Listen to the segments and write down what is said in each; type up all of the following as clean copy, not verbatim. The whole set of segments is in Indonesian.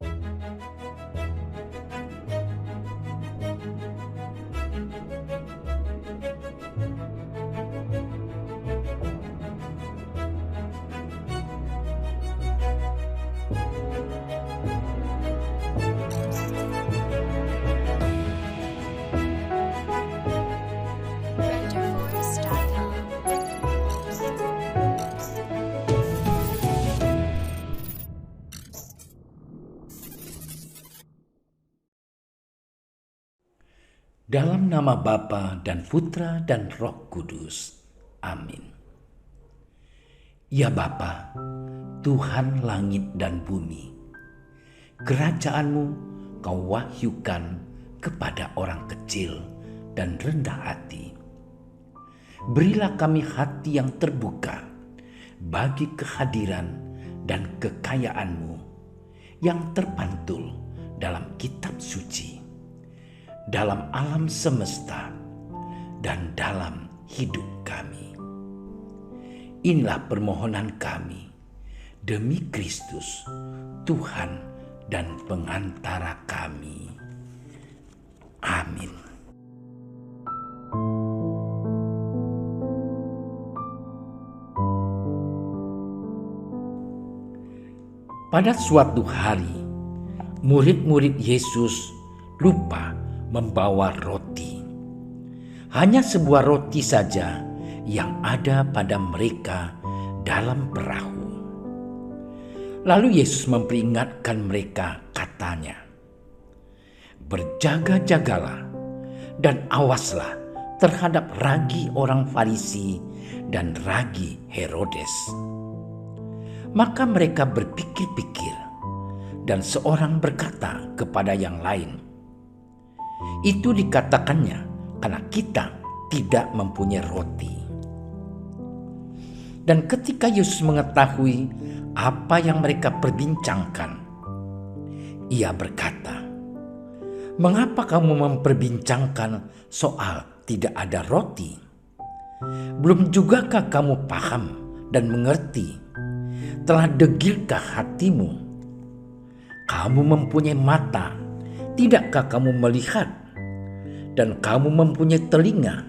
RenderForce.com. Dalam nama Bapa dan Putra dan Roh Kudus. Amin. Ya Bapa, Tuhan langit dan bumi, kerajaan-Mu Kau wahyukan kepada orang kecil dan rendah hati. Berilah kami hati yang terbuka bagi kehadiran dan kekayaan-Mu yang terpantul dalam kitab suci, dalam alam semesta, dan dalam hidup kami. Inilah permohonan kami demi Kristus, Tuhan dan pengantara kami. Amin. Pada suatu hari, murid-murid Yesus lupa membawa roti. Hanya sebuah roti saja yang ada pada mereka dalam perahu. Lalu Yesus memperingatkan mereka, katanya, "Berjaga-jagalah dan awaslah terhadap ragi orang Farisi dan ragi Herodes." Maka mereka berpikir-pikir, dan seorang berkata kepada yang lain, "Itu dikatakannya karena kita tidak mempunyai roti." Dan ketika Yesus mengetahui apa yang mereka perbincangkan, Ia berkata, "Mengapa kamu memperbincangkan soal tidak ada roti? Belum jugakah kamu paham dan mengerti? Telah degilkah hatimu? Kamu mempunyai mata, tidakkah kamu melihat? Dan kamu mempunyai telinga,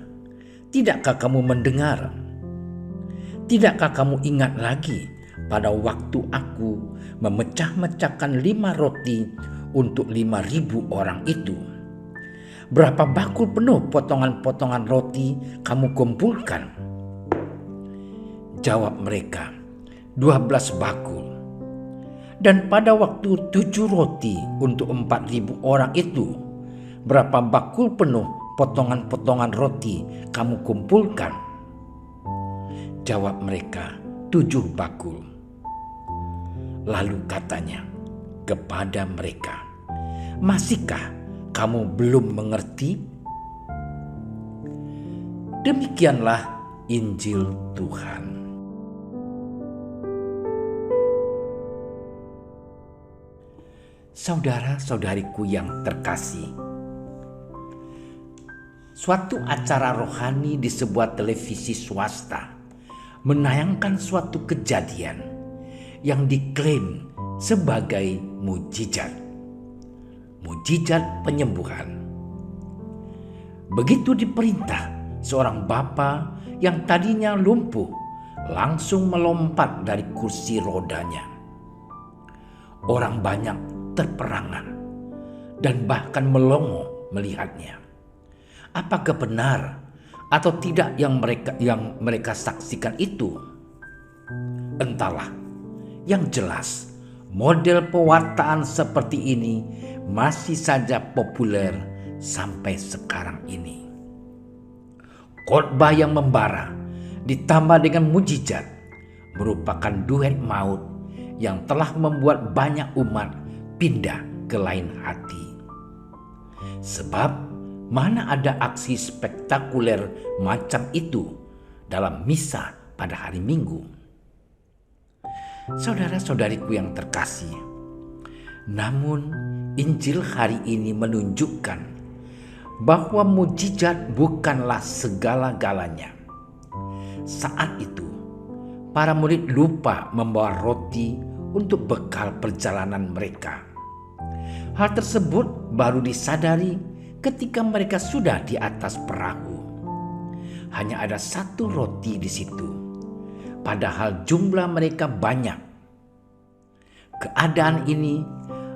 tidakkah kamu mendengar? Tidakkah kamu ingat lagi pada waktu aku memecah-mecahkan 5 roti untuk 5.000 orang itu? Berapa bakul penuh potongan-potongan roti kamu kumpulkan?" Jawab mereka, 12 bakul. "Dan pada waktu 7 roti untuk 4.000 orang itu, berapa bakul penuh potongan-potongan roti kamu kumpulkan?" Jawab mereka, 7 bakul. Lalu katanya kepada mereka, "Masihkah kamu belum mengerti?" Demikianlah Injil Tuhan. Saudara-saudariku yang terkasih, suatu acara rohani di sebuah televisi swasta menayangkan suatu kejadian yang diklaim sebagai mujizat penyembuhan. Begitu diperintah, seorang bapa yang tadinya lumpuh langsung melompat dari kursi rodanya. Orang banyak terperangan dan bahkan melongo melihatnya. Apakah benar atau tidak yang mereka saksikan itu? Entahlah. Yang jelas, model pewartaan seperti ini masih saja populer sampai sekarang ini. Khotbah yang membara ditambah dengan mujizat merupakan duet maut yang telah membuat banyak umat pindah ke lain hati. Sebab mana ada aksi spektakuler macam itu dalam misa pada hari Minggu? Saudara-saudariku yang terkasih, namun Injil hari ini menunjukkan bahwa mujizat bukanlah segala-galanya. Saat itu, para murid lupa membawa roti untuk bekal perjalanan mereka. Hal tersebut baru disadari ketika mereka sudah di atas perahu. Hanya ada 1 roti di situ, padahal jumlah mereka banyak. Keadaan ini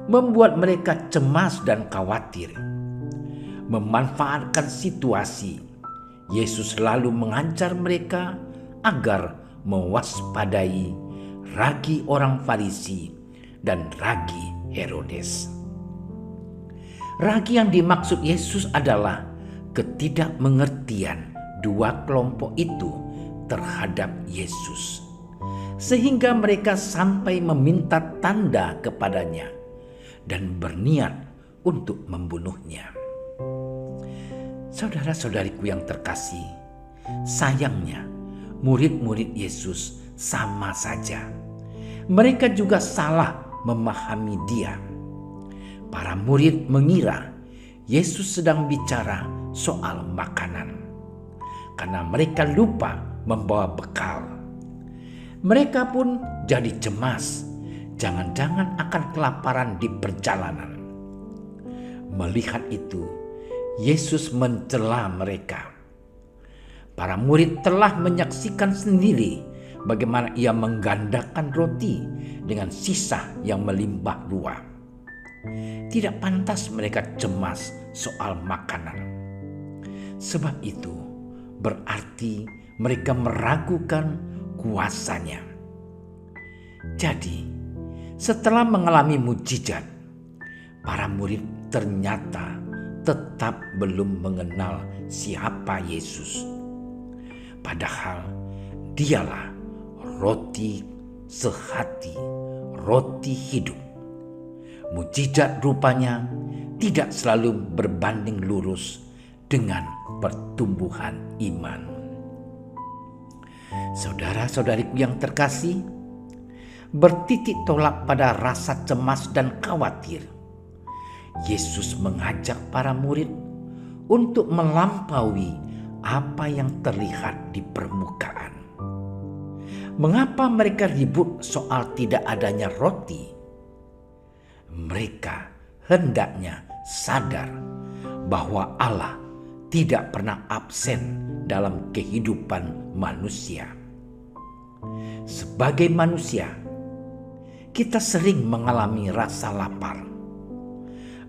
membuat mereka cemas dan khawatir. Memanfaatkan situasi, Yesus lalu mengajar mereka agar mewaspadai ragi orang Farisi dan ragi Herodes. Ragi yang dimaksud Yesus adalah ketidakmengertian 2 kelompok itu terhadap Yesus, sehingga mereka sampai meminta tanda kepadanya dan berniat untuk membunuhnya. Saudara-saudariku yang terkasih, sayangnya murid-murid Yesus sama saja. Mereka juga salah memahami Dia. Para murid mengira Yesus sedang bicara soal makanan, karena mereka lupa membawa bekal. Mereka pun jadi cemas, jangan-jangan akan kelaparan di perjalanan. Melihat itu, Yesus mencela mereka. Para murid telah menyaksikan sendiri bagaimana Ia menggandakan roti dengan sisa yang melimpah ruah. Tidak pantas mereka cemas soal makanan. Sebab itu berarti mereka meragukan kuasanya. Jadi, setelah mengalami mujizat, para murid ternyata tetap belum mengenal siapa Yesus. Padahal Dialah roti sehati, roti hidup. Mujizat rupanya tidak selalu berbanding lurus dengan pertumbuhan iman. Saudara-saudariku yang terkasih, bertitik tolak pada rasa cemas dan khawatir, Yesus mengajak para murid untuk melampaui apa yang terlihat di permukaan. Mengapa mereka ribut soal tidak adanya roti? Mereka hendaknya sadar bahwa Allah tidak pernah absen dalam kehidupan manusia. Sebagai manusia, kita sering mengalami rasa lapar,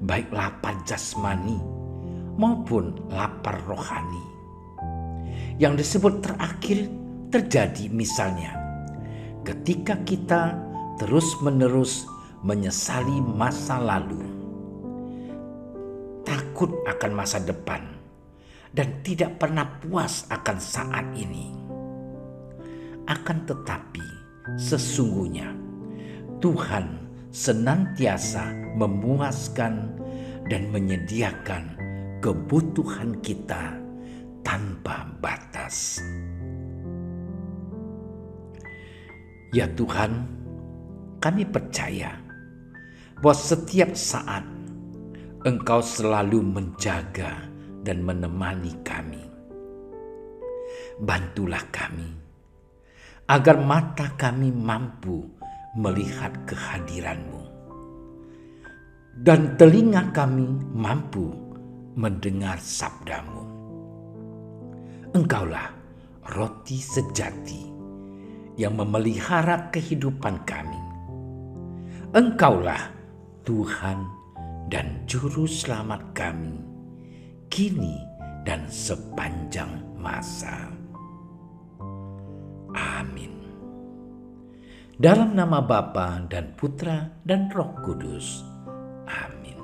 baik lapar jasmani maupun lapar rohani. Yang disebut terakhir terjadi misalnya ketika kita terus-menerus menyesali masa lalu, takut akan masa depan, dan tidak pernah puas akan saat ini. Akan tetapi sesungguhnya Tuhan senantiasa memuaskan dan menyediakan kebutuhan kita tanpa batas. Ya Tuhan, kami percaya bahwa setiap saat Engkau selalu menjaga dan menemani kami. Bantulah kami agar mata kami mampu melihat kehadiran-Mu dan telinga kami mampu mendengar sabda-Mu. Engkaulah roti sejati yang memelihara kehidupan kami. Engkaulah Tuhan dan Juru Selamat kami, kini dan sepanjang masa. Amin. Dalam nama Bapa dan Putra dan Roh Kudus. Amin.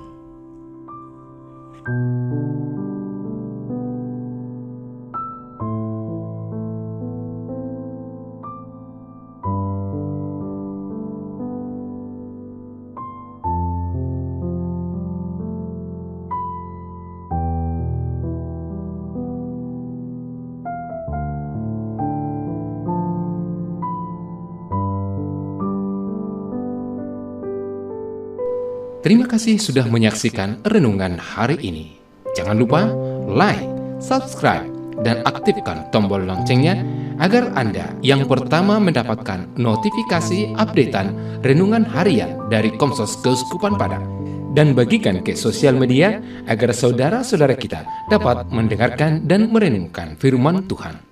Terima kasih sudah menyaksikan renungan hari ini. Jangan lupa like, subscribe, dan aktifkan tombol loncengnya agar Anda yang pertama mendapatkan notifikasi updatean renungan harian dari Komsos Keuskupan Padang. dan bagikan ke sosial media agar saudara-saudara kita dapat mendengarkan dan merenungkan firman Tuhan.